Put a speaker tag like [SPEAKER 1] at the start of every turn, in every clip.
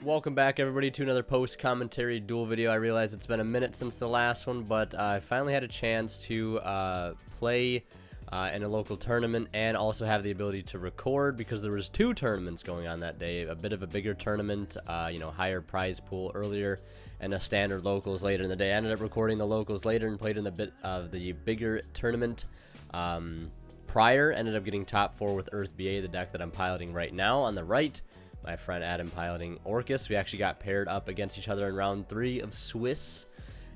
[SPEAKER 1] Welcome back, everybody, to another post-commentary duel video. I realize it's been a minute since the last one, but I finally had a chance to play in a local tournament and also have the ability to record because there was two tournaments going on that day. A bit of a bigger tournament, higher prize pool earlier, and a standard locals later in the day. I ended up recording the locals later and played in the bit of the bigger tournament prior. Ended up getting top 4 with Earth BA, the deck that I'm piloting right now. On the right, my friend Adam piloting Orcust. We actually got paired up against each other in round 3 of Swiss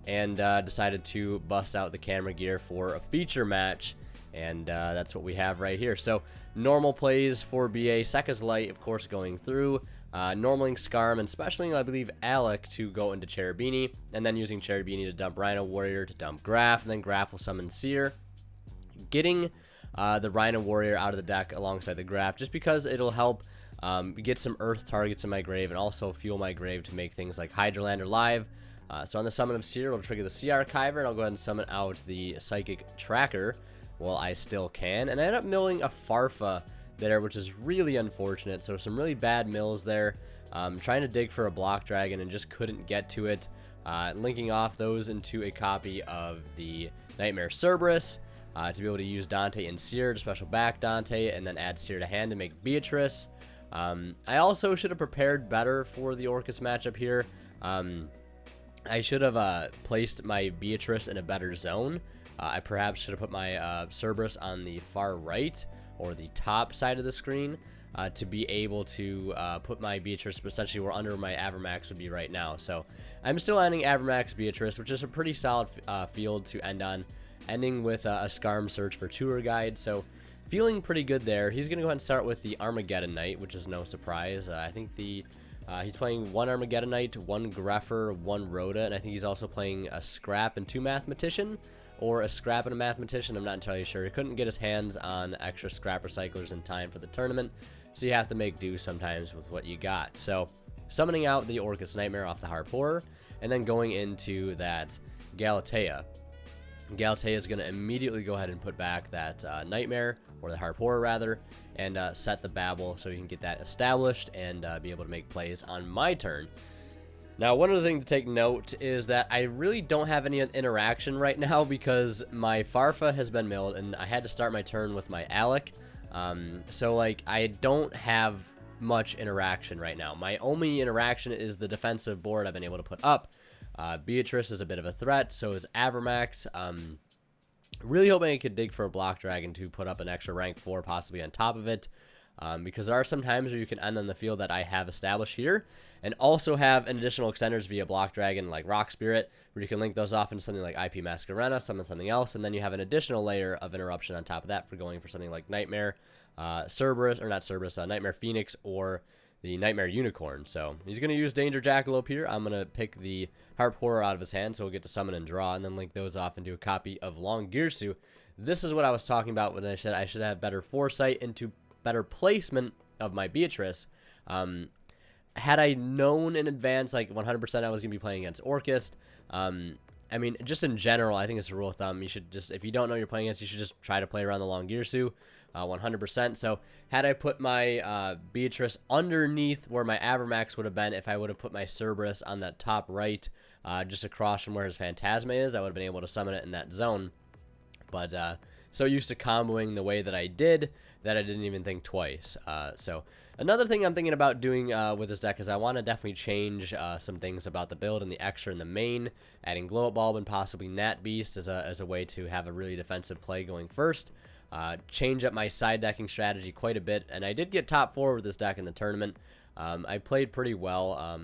[SPEAKER 1] and decided to bust out the camera gear for a feature match, and that's what we have right here. So normal plays for BA, Sekka's Light of course going through, normaling Skarm, and specialing I believe Alec to go into Cherubini, and then using Cherubini to dump Rhino Warrior to dump Graf, and then Graf will summon Seer, getting the Rhino Warrior out of the deck alongside the Graf just because it'll help get some earth targets in my grave and also fuel my grave to make things like Hydralander live. So on the summon of Seer, it'll trigger the Sea Archiver, and I'll go ahead and summon out the Psychic Tracker while I still can. And I end up milling a Farfa there, which is really unfortunate. So some really bad mills there. Trying to dig for a Block Dragon and just couldn't get to it. Linking off those into a copy of the Nightmare Cerberus to be able to use Dante and Seer to special back Dante and then add Seer to hand to make Beatrice. I also should have prepared better for the Orcust matchup here. I should have placed my Beatrice in a better zone. I perhaps should have put my Cerberus on the far right or the top side of the screen to be able to put my Beatrice essentially where under my Avermax would be right now. So I'm still ending Avermax Beatrice, which is a pretty solid field to end on, ending with a Skarm search for Tour Guide. So feeling pretty good there. He's going to go ahead and start with the Armageddon Knight, which is no surprise. I think he's playing one Armageddon Knight, one Greffer, one Rhoda, and I think he's also playing a Scrap and 2 Mathematician, or a Scrap and a Mathematician. I'm not entirely sure. He couldn't get his hands on extra Scrap Recyclers in time for the tournament, so you have to make do sometimes with what you got. So summoning out the Orcust Nightmare off the Harp Horror, and then going into that Galatea. Galatea is going to immediately go ahead and put back that Nightmare, or the Harp Horror rather, and set the Babel so you can get that established and be able to make plays on my turn. Now, one other thing to take note is that I really don't have any interaction right now because my Farfa has been milled and I had to start my turn with my Alec. So like I don't have much interaction right now. My only interaction is the defensive board I've been able to put up. Beatrice is a bit of a threat, so is Avermax. Really hoping I could dig for a Block Dragon to put up an extra rank 4 possibly on top of it, because there are some times where you can end on the field that I have established here and also have an additional extenders via Block Dragon like Rock Spirit, where you can link those off into something like IP Masquerena, summon something else, and then you have an additional layer of interruption on top of that for going for something like Nightmare Cerberus, or not Cerberus, Nightmare Phoenix, or the Nightmare Unicorn. So he's going to use Danger Jackalope here. I'm going to pick the Harp Horror out of his hand, so we'll get to summon and draw, and then link those off into a copy of Long Girsu. This is what I was talking about when I said I should have better foresight into better placement of my Beatrice. Had I known in advance, like 100% I was going to be playing against Orcust, I mean, just in general, I think it's a rule of thumb. You should just, if you don't know you're playing against, you should just try to play around the Long Girsu. 100%. So had I put my Beatrice underneath where my Avermax would have been, if I would have put my Cerberus on that top right, just across from where his Phantasma is, I would have been able to summon it in that zone. But so used to comboing the way that I did that I didn't even think twice. So another thing I'm thinking about doing with this deck is I want to definitely change some things about the build and the extra and the main, adding Glow Up Bulb and possibly Nat Beast as a way to have a really defensive play going first. Change up my side decking strategy quite a bit, and I did get top 4 with this deck in the tournament. I played pretty well.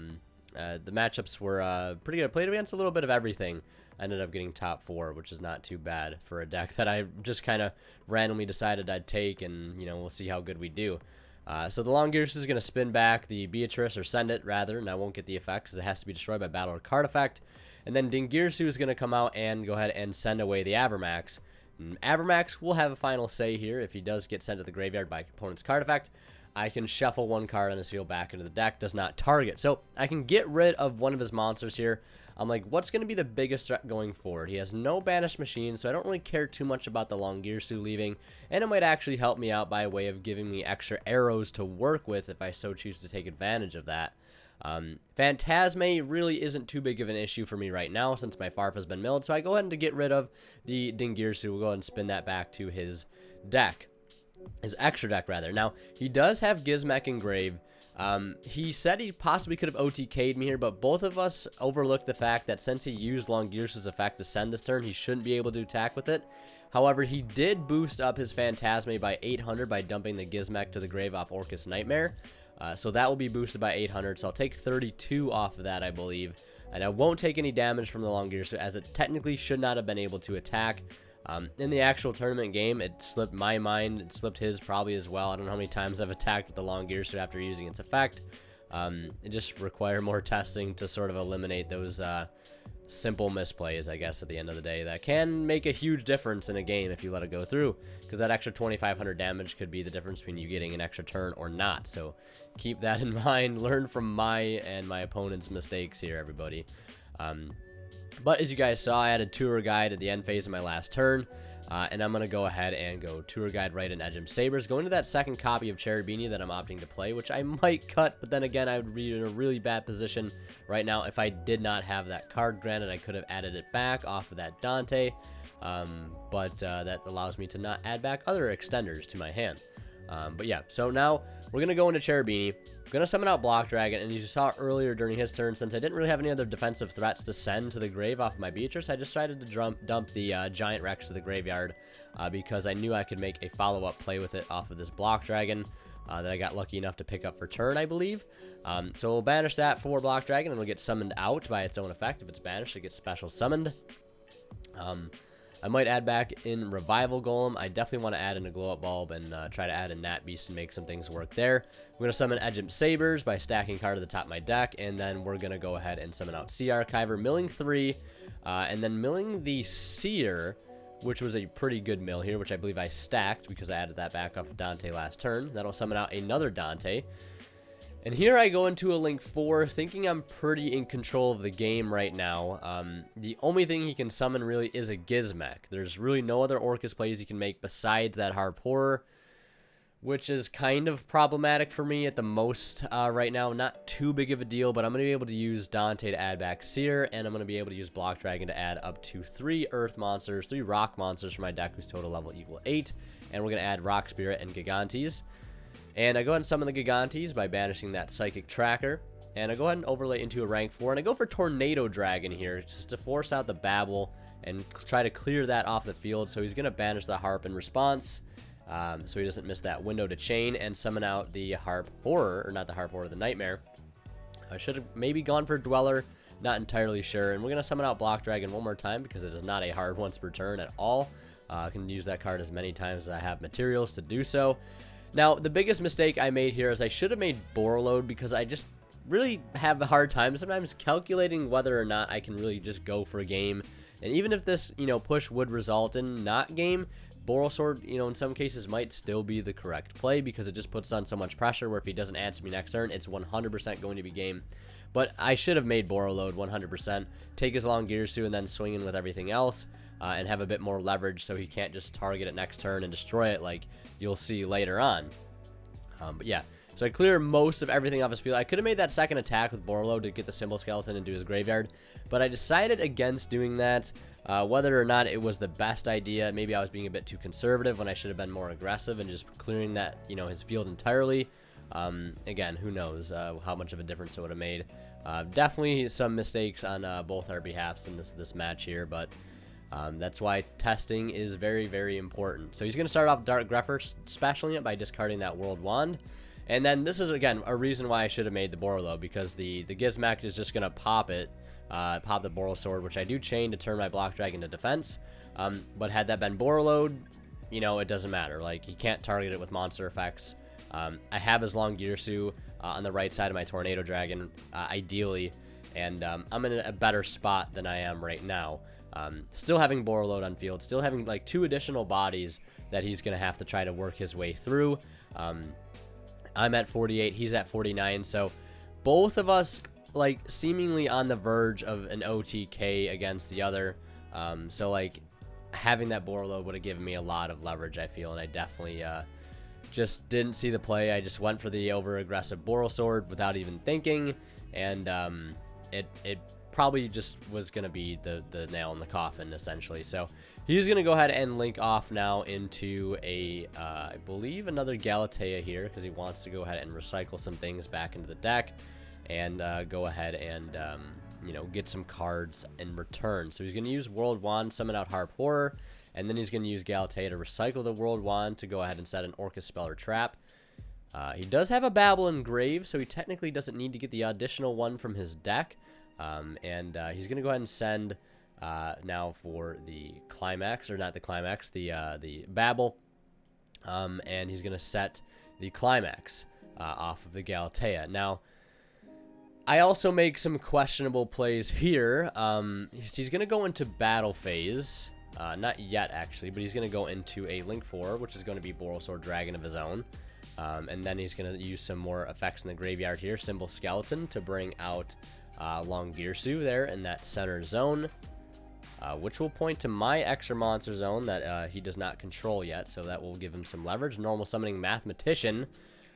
[SPEAKER 1] The matchups were pretty good. I played against a little bit of everything. I ended up getting top 4, which is not too bad for a deck that I just kind of randomly decided I'd take, and we'll see how good we do. So the Long Girsu is going to spin back the Beatrice, or send it rather, and I won't get the effect because it has to be destroyed by battle or card effect. And then Dingirsu is going to come out and go ahead and send away the Avermax. Avermax will have a final say here. If he does get sent to the graveyard by opponent's card effect, I can shuffle one card on his field back into the deck, does not target. So I can get rid of one of his monsters here. I'm like, what's going to be the biggest threat going forward? He has no banished machines, so I don't really care too much about the Long Girsu leaving, and it might actually help me out by way of giving me extra arrows to work with if I so choose to take advantage of that. Phantasme really isn't too big of an issue for me right now since my Farf has been milled, so I go ahead and to get rid of the Dingirsu. We'll go ahead and spin that back to his deck. His extra deck, rather. Now, he does have Gizmek engraved. He said he possibly could have OTK'd me here, but both of us overlooked the fact that since he used Longirsu's effect to send this turn, he shouldn't be able to attack with it. However, he did boost up his Phantasme by 800 by dumping the Gizmek to the grave off Orcust Nightmare. So that will be boosted by 800, so I'll take 32 off of that, I believe. And I won't take any damage from the Longirsu, as it technically should not have been able to attack. In the actual tournament game, it slipped my mind. It slipped his probably as well. I don't know how many times I've attacked with the Longirsu after using its effect. It just requires more testing to sort of eliminate those simple misplays, I guess, at the end of the day. That can make a huge difference in a game if you let it go through, because that extra 2,500 damage could be the difference between you getting an extra turn or not. So keep that in mind. Learn from my and my opponent's mistakes here, everybody. But as you guys saw, I added Tour Guide at the end phase of my last turn, and I'm going to go ahead and go Tour Guide right in Edgem Sabers, go into that second copy of Cherubini that I'm opting to play, which I might cut, but then again, I would be in a really bad position right now if I did not have that card. Granted, I could have added it back off of that Dante, but that allows me to not add back other extenders to my hand. But yeah, so now we're going to go into Cherubini. I'm going to summon out Block Dragon, and as you saw earlier during his turn, since I didn't really have any other defensive threats to send to the grave off of my Beatrice, I just decided to dump the Giant Rex to the graveyard because I knew I could make a follow-up play with it off of this Block Dragon that I got lucky enough to pick up for turn, I believe. So we'll banish that for Block Dragon, and it'll get summoned out by its own effect. If it's banished, it gets special summoned. I might add back in Revival Golem. I definitely want to add in a Glow Up Bulb and try to add in Nat Beast and make some things work there. I'm going to summon Edgem Sabers by stacking card to the top of my deck, and then we're going to go ahead and summon out Sea Archiver, milling 3, and then milling the Seer, which was a pretty good mill here, which I believe I stacked because I added that back off of Dante last turn. That'll summon out another Dante. And here I go into a Link 4, thinking I'm pretty in control of the game right now. The only thing he can summon really is a Gizmek. There's really no other Orcust plays he can make besides that Harp Horror, which is kind of problematic for me at the most right now. Not too big of a deal, but I'm going to be able to use Dante to add back Seer, and I'm going to be able to use Block Dragon to add up to 3 Earth monsters, 3 Rock monsters for my deck, whose total level equal 8, and we're going to add Rock Spirit and Gigantes. And I go ahead and summon the Gigantes by banishing that Psychic Tracker. And I go ahead and overlay into a rank 4. And I go for Tornado Dragon here, just to force out the Babble and try to clear that off the field. So he's going to banish the Harp in response, so he doesn't miss that window to chain, and summon out the Harp Horror, or not the Harp Horror, the Nightmare. I should have maybe gone for Dweller, not entirely sure. And we're going to summon out Block Dragon one more time because it is not a hard once per turn at all. I can use that card as many times as I have materials to do so. Now, the biggest mistake I made here is I should have made Borreload, because I just really have a hard time sometimes calculating whether or not I can really just go for a game. And even if this, push would result in not game, Borrelsword, in some cases might still be the correct play, because it just puts on so much pressure where if he doesn't answer me next turn, it's 100% going to be game. But I should have made Borreload 100%, take his Longirsu and then swing in with everything else, and have a bit more leverage so he can't just target it next turn and destroy it like you'll see later on. But yeah, so I clear most of everything off his field. I could have made that second attack with Borreload to get the Symbol Skeleton into his graveyard, but I decided against doing that. Whether or not it was the best idea, maybe I was being a bit too conservative when I should have been more aggressive and just clearing that, his field entirely. Again, who knows how much of a difference it would have made. Definitely some mistakes on both our behalfs in this match here, but that's why testing is very, very important. So he's going to start off Dark Grepher, specialing it by discarding that World Wand. And then this is, again, a reason why I should have made the Borreload, because the Gizmek is just going to pop it, pop the Borrelsword, which I do chain to turn my Block Dragon to defense. But had that been Borreload, it doesn't matter. Like, he can't target it with monster effects. I have his Longirsu on the right side of my Tornado Dragon, ideally, and I'm in a better spot than I am right now. Still having Borreload on field, still having like 2 additional bodies that he's going to have to try to work his way through. I'm at 48, he's at 49, so both of us like seemingly on the verge of an OTK against the other. So like having that Borreload would have given me a lot of leverage, I feel, and I definitely just didn't see the play. I just went for the over-aggressive Borosword without even thinking, and it probably just was going to be the nail in the coffin, essentially. So he's going to go ahead and link off now into a, I believe, another Galatea here, because he wants to go ahead and recycle some things back into the deck and go ahead and, you know, get some cards in return. So he's going to use World Wand, summon out Harp Horror, and then he's going to use Galatea to recycle the World Wand to go ahead and set an Orcust spell or trap. He does have a Babel Engrave, so he technically doesn't need to get the additional one from his deck. He's going to go ahead and send now for the Climax, or not the Climax, the Babel. And he's going to set the Climax off of the Galatea. Now, I also make some questionable plays here. He's going to go into battle phase. Not yet, actually, but he's going to go into a Link 4, which is going to be Borosword Dragon of his own. And then he's going to use some more effects in the graveyard here. Symbol Skeleton to bring out Longirsu there in that center zone, which will point to my extra monster zone that he does not control yet, so that will give him some leverage. Normal Summoning Mathematician.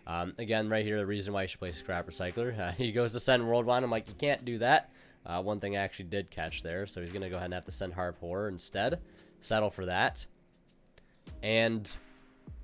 [SPEAKER 1] Again, right here, the reason why you should play Scrap Recycler. He goes to send World Wand. I'm like, you can't do that. One thing I actually did catch there, so he's going to go ahead and have to send Harp Horror instead. Settle for that. And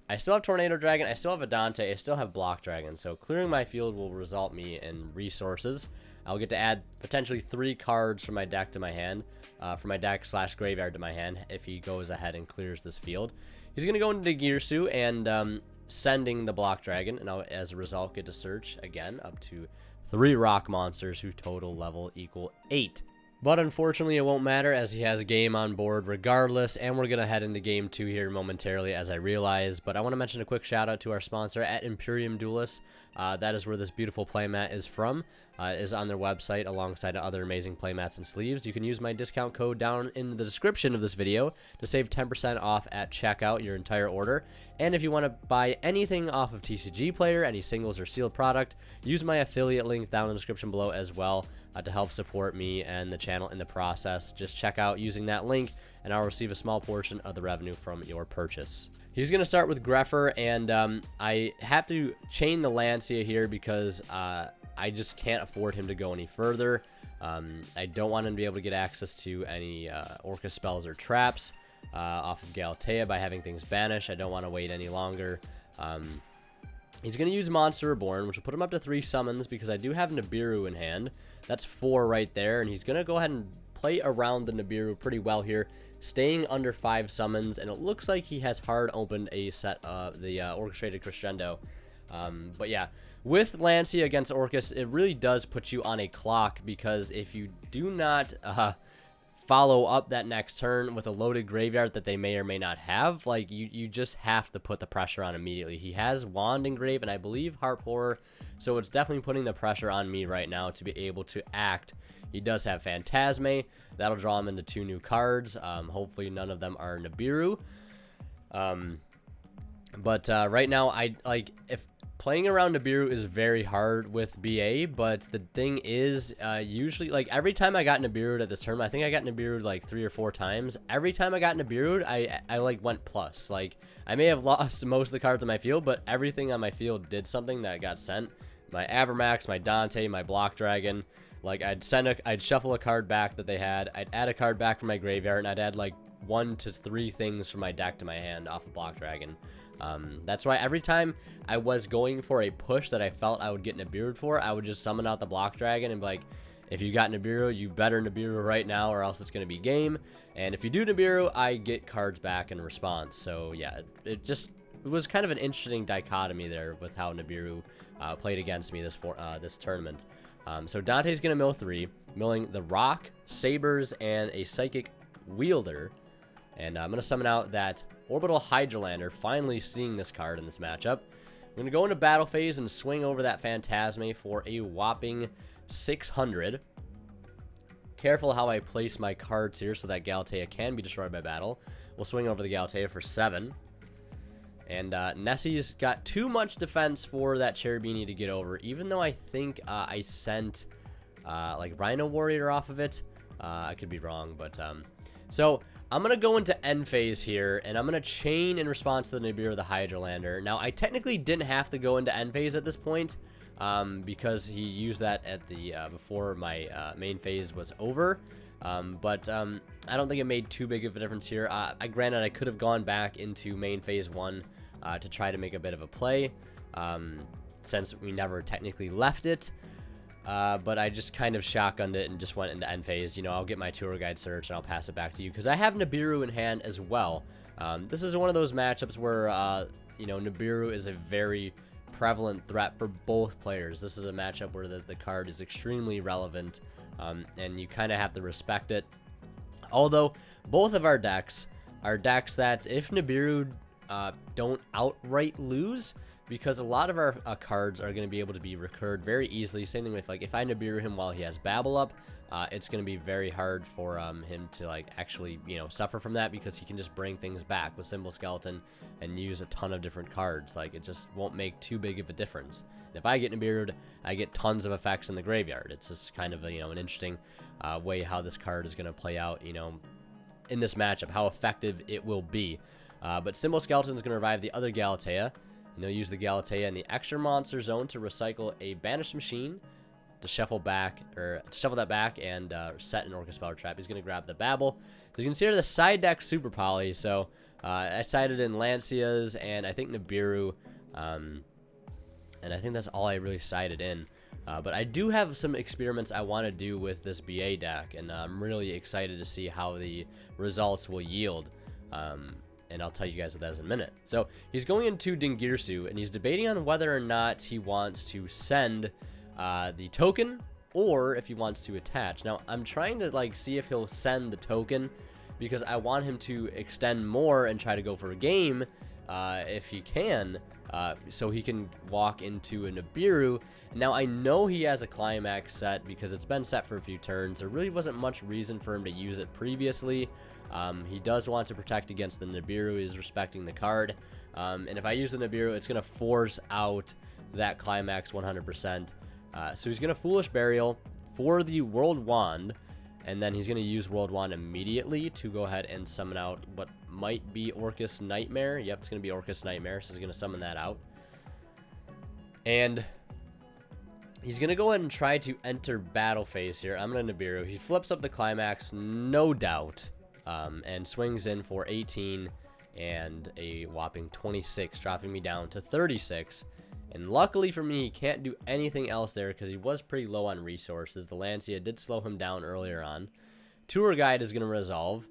[SPEAKER 1] I still have Tornado Dragon. I still have a Dante. I still have Block Dragon. So clearing my field will result me in resources. I'll get to add potentially 3 cards from my deck to my hand, from my deck / graveyard to my hand, if he goes ahead and clears this field. He's going to go into Girsu and sending the Block Dragon, and I'll, as a result, get to search again up to 3 rock monsters who total level equal 8. But unfortunately, it won't matter as he has game on board regardless, and we're going to head into game 2 here momentarily as I realize. But I want to mention a quick shout out to our sponsor at Imperium Duelists. That is where this beautiful playmat is from. It is on their website alongside other amazing playmats and sleeves. You can use my discount code down in the description of this video to save 10% off at checkout your entire order. And if you want to buy anything off of TCG Player, any singles or sealed product, use my affiliate link down in the description below as well to help support me and the channel in the process. Just check out using that link and I'll receive a small portion of the revenue from your purchase. He's going to start with Greffer, and I have to chain the Lancia here because I just can't afford him to go any further. I don't want him to be able to get access to any Orcust spells or traps off of Galatea by having things banish. I don't want to wait any longer. He's going to use Monster Reborn, which will put him up to 3 summons because I do have Nibiru in hand. That's 4 right there, and he's going to go ahead and play around the Nibiru pretty well here, staying under 5 summons, and it looks like he has hard opened a set of the Orchestrated Crescendo. But yeah, with Lancia against Orcust, it really does put you on a clock, because if you do not follow up that next turn with a loaded graveyard that they may or may not have, like you just have to put the pressure on immediately. He has Wand Engrave and I believe Harp Horror, so it's definitely putting the pressure on me right now to be able to act. He does have Phantasme. That'll draw him into 2 new cards. Hopefully none of them are Nibiru. Right now, if playing around Nibiru is very hard with BA, but the thing is, usually, like, every time I got Nibiru'd at this tournament, I think I got Nibiru'd like 3 or 4 times. Every time I got Nibiru'd, I like went plus. Like, I may have lost most of the cards on my field, but everything on my field did something that got sent. My Avermax, my Dante, my Block Dragon. Like, I'd shuffle a card back that they had. I'd add a card back from my graveyard, and I'd add like 1 to 3 things from my deck to my hand off of Block Dragon. That's why every time I was going for a push that I felt I would get Nibiru for, I would just summon out the Block Dragon and be like, if you got Nibiru, you better Nibiru right now or else it's going to be game. And if you do Nibiru, I get cards back in response. So yeah, it was kind of an interesting dichotomy there with how Nibiru played against me this tournament. So Dante's going to mill 3, milling the Rock, Sabers, and a Psychic Wielder. And I'm going to summon out that Orbital Hydralander, finally seeing this card in this matchup. I'm going to go into battle phase and swing over that Phantasme for a whopping 600. Careful how I place my cards here so that Galatea can be destroyed by battle. We'll swing over the Galatea for 7. And Nessie's got too much defense for that Cherubini to get over, even though I think I sent like Rhino Warrior off of it. I could be wrong, but So I'm going to go into end phase here, and I'm going to chain in response to the Nibiru the Hydrolander. Now, I technically didn't have to go into end phase at this point, because he used that at the before my main phase was over. But I don't think it made too big of a difference here. Granted, I could have gone back into main phase 1 to try to make a bit of a play, since we never technically left it. But I just kind of shotgunned it and just went into end phase. You know, I'll get my tour guide search and I'll pass it back to you because I have Nibiru in hand as well. This is one of those matchups where, you know, Nibiru is a very prevalent threat for both players. This is a matchup where the card is extremely relevant, and you kind of have to respect it. Although both of our decks are decks that if Nibiru don't outright lose, because a lot of our cards are going to be able to be recurred very easily. Same thing with, like, if I Nibiru him while he has Babble up, it's going to be very hard for him to, like, actually, you know, suffer from that, because he can just bring things back with Symbol Skeleton and use a ton of different cards. Like, it just won't make too big of a difference. And if I get Nibiru'd, I get tons of effects in the graveyard. It's just kind of a, you know, an interesting way how this card is going to play out, you know, in this matchup, how effective it will be. But Symbol Skeleton is going to revive the other Galatea. And they'll use the Galatea in the extra monster zone to recycle a banished machine to shuffle that back and set an Orcust Spell Trap. He's going to grab the Babble. So you can see here the side deck super poly. So I sided in Lancias and I think Nibiru, and I think that's all I really sided in. But I do have some experiments I want to do with this BA deck, and I'm really excited to see how the results will yield. And I'll tell you guys what that is in a minute. So he's going into Dingirsu, and he's debating on whether or not he wants to send the token, or if he wants to attach. Now, I'm trying to, like, see if he'll send the token, because I want him to extend more and try to go for a game, if he can, so he can walk into a Nibiru. Now, I know he has a Climax set, because it's been set for a few turns. There really wasn't much reason for him to use it previously. He does want to protect against the Nibiru. He's respecting the card. And if I use the Nibiru, it's going to force out that Climax 100%. So he's going to Foolish Burial for the World Wand. And then he's going to use World Wand immediately to go ahead and summon out what might be Orcust Nightmare. Yep, it's going to be Orcust Nightmare. So he's going to summon that out. And he's going to go ahead and try to enter battle phase here. I'm going to Nibiru. He flips up the Climax, no doubt. And swings in for 18 and a whopping 26, dropping me down to 36. And luckily for me, he can't do anything else there because he was pretty low on resources. The Lancia did slow him down earlier on. Tour Guide is going to resolve.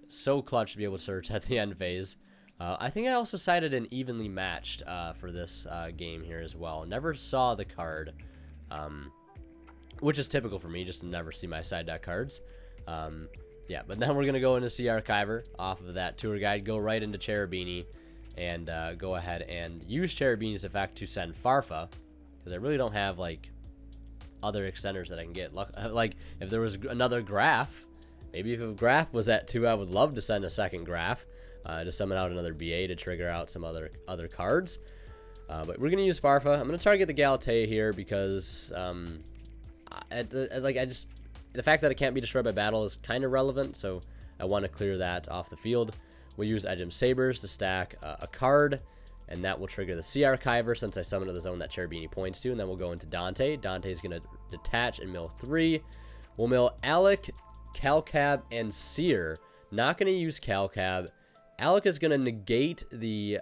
[SPEAKER 1] So clutch to be able to search at the end phase. I think I also sided an evenly matched for this game here as well. Never saw the card, which is typical for me, just to never see my side deck cards. Yeah, but then we're going to go into Sea Archiver off of that Tour Guide, go right into Cherubini, and go ahead and use Cherubini's effect to send Farfa, because I really don't have, like, other extenders that I can get. Like, if there was another Graph, maybe if a Graph was at 2, I would love to send a second Graph to summon out another BA to trigger out some other cards. But we're going to use Farfa. I'm going to target the Galatea here because, the fact that it can't be destroyed by battle is kind of relevant, so I want to clear that off the field. We'll use Edgem Sabers to stack a card, and that will trigger the Sea Archiver since I summoned to the zone that Cherubini points to, and then we'll go into Dante. Dante's going to detach and mill 3. We'll mill Alec, Calcab, and Seer. Not going to use Calcab. Alec is going to negate the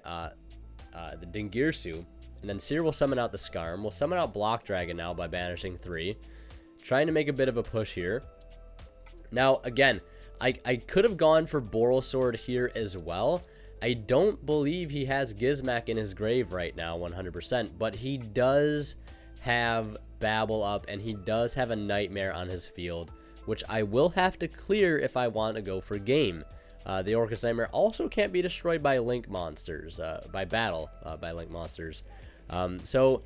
[SPEAKER 1] Dingirsu, and then Seer will summon out the Skarm. We'll summon out Block Dragon now by banishing 3. Trying to make a bit of a push here. Now, again, I could have gone for Borrelsword here as well. I don't believe he has Gizmak in his grave right now 100%, but he does have Babble up, and he does have a Nightmare on his field, which I will have to clear if I want to go for game. The Orcust Nightmare also can't be destroyed by Link monsters, by battle, by Link monsters. So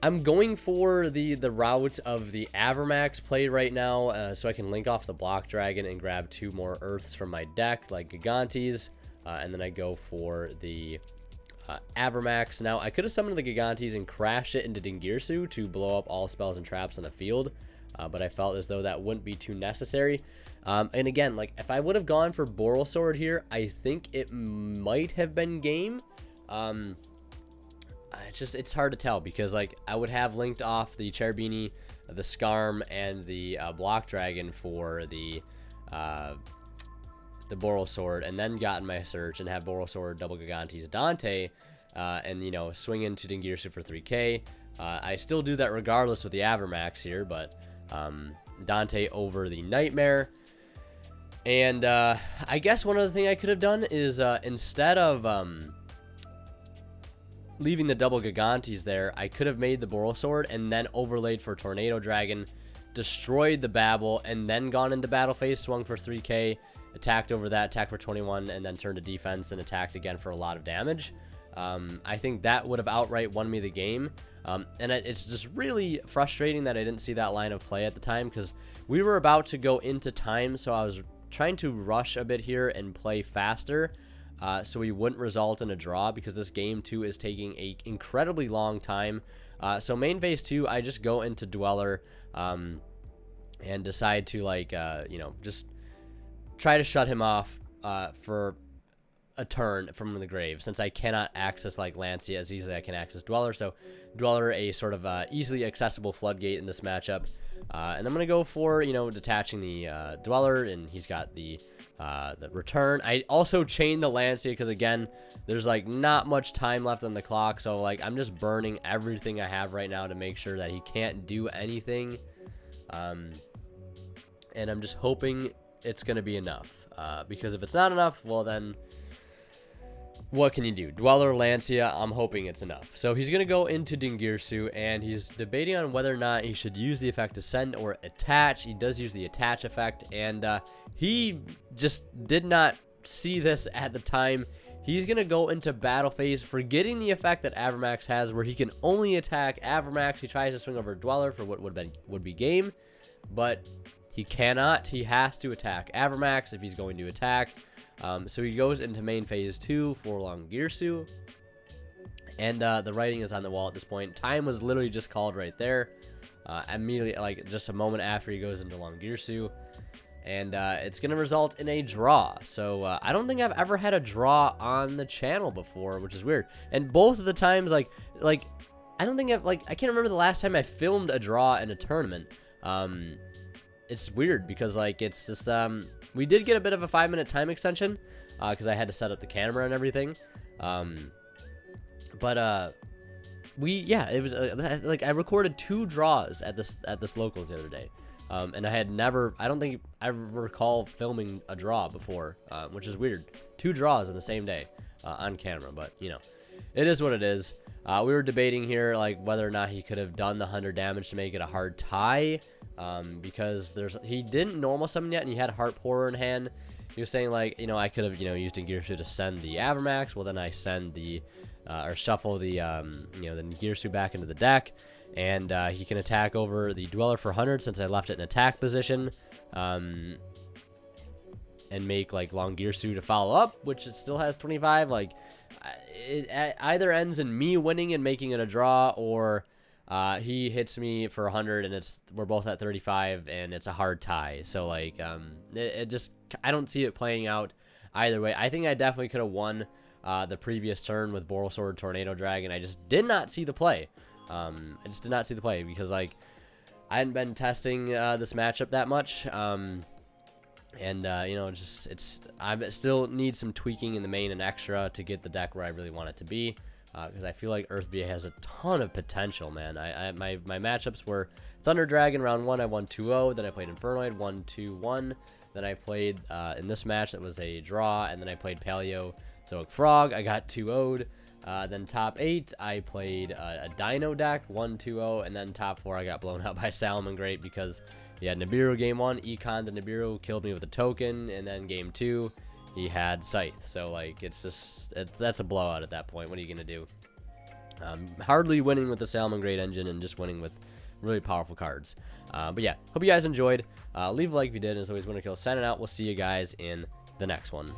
[SPEAKER 1] I'm going for the route of the Avermax play right now, so I can link off the Block Dragon and grab 2 more Earths from my deck, like Gigantes, and then I go for the Avermax. Now, I could have summoned the Gigantes and crashed it into Dingirsu to blow up all spells and traps on the field, but I felt as though that wouldn't be too necessary. And again, like if I would have gone for Boral Sword here, I think it might have been game. It's hard to tell because like I would have linked off the Cherubini, the Scarm, and the Block Dragon for the Boral Sword, and then gotten my search and have Boral Sword, Double Gigantes, Dante, and you know, swing into Dingirsu for 3k. I still do that regardless with the Avermax here, but Dante over the Nightmare. And I guess one other thing I could have done is instead of leaving the Double Gigantes there, I could have made the Boral Sword and then overlaid for Tornado Dragon, destroyed the Babel, and then gone into battle phase, swung for 3k, attacked over that, attacked for 21, and then turned to defense and attacked again for a lot of damage. I think that would have outright won me the game. And it's just really frustrating that I didn't see that line of play at the time, because we were about to go into time, so I was trying to rush a bit here and play faster, so we wouldn't result in a draw, because this game 2 is taking a incredibly long time. So main phase 2, I just go into Dweller and decide to, like, you know, just try to shut him off for a turn from the grave, since I cannot access like Lancia as easily as I can access Dweller. So Dweller, a sort of easily accessible floodgate in this matchup, and I'm gonna go for, you know, detaching the Dweller, and he's got the return. I also chain the Lancia because again, there's like not much time left on the clock, so like I'm just burning everything I have right now to make sure that he can't do anything, and I'm just hoping it's gonna be enough, because if it's not enough, well then what can you do? Dweller, Lancia, I'm hoping it's enough. So he's going to go into Dingirsu, and he's debating on whether or not he should use the effect to send or attach. He does use the attach effect, and he just did not see this at the time. He's going to go into battle phase, forgetting the effect that Avermax has, where he can only attack Avermax. He tries to swing over Dweller for what would be game, but he cannot. He has to attack Avermax if he's going to attack. So he goes into main phase 2 for Longirsu, and the writing is on the wall at this point. Time was literally just called right there, immediately, like just a moment after he goes into Longirsu, and it's going to result in a draw. So I don't think I've ever had a draw on the channel before, which is weird. And both of the times, like I don't think I can't remember the last time I filmed a draw in a tournament. It's weird because like it's just we did get a bit of a 5-minute time extension because I had to set up the camera and everything. But it was like I recorded 2 draws at this locals the other day, and I don't think I recall filming a draw before, which is weird. 2 draws in the same day on camera, but you know, it is what it is. We were debating here like whether or not he could have done the 100 damage to make it a hard tie. Because he didn't normal summon yet, and he had Heart Pourer in hand. He was saying like, you know, I could have, you know, used Ningirsu to send the Avermax. Well, then I send the or shuffle the you know, the Ningirsu back into the deck, and he can attack over the Dweller for 100 since I left it in attack position, and make like Longirsu to follow up, which it still has 25. Like it either ends in me winning and making it a draw, or he hits me for 100 and we're both at 35 and it's a hard tie. So like it just, I don't see it playing out either way. I think I definitely could have won the previous turn with Boral Sword, Tornado Dragon. I just did not see the play. I just did not see the play because like I hadn't been testing this matchup that much. You know, I still need some tweaking in the main and extra to get the deck where I really want it to be. Because I feel like Earthbia has a ton of potential, man. My matchups were Thunder Dragon round 1, I won 2-0. Then I played Infernoid, won 2-1. Then I played in this match that was a draw, and then I played Paleo Zoic Frog. I got 2-0'd. Then top 8, I played a Dino deck, won 2-0, and then top 4, I got blown out by Salamangreat because he had Nibiru game 1, Econ to Nibiru, killed me with a token, and then game 2. He had Scythe, so like that's a blowout at that point. What are you gonna do? Hardly winning with the Salamangreat engine and just winning with really powerful cards. But yeah, hope you guys enjoyed. Leave a like if you did. And as always, WinnerKill signing out. We'll see you guys in the next one.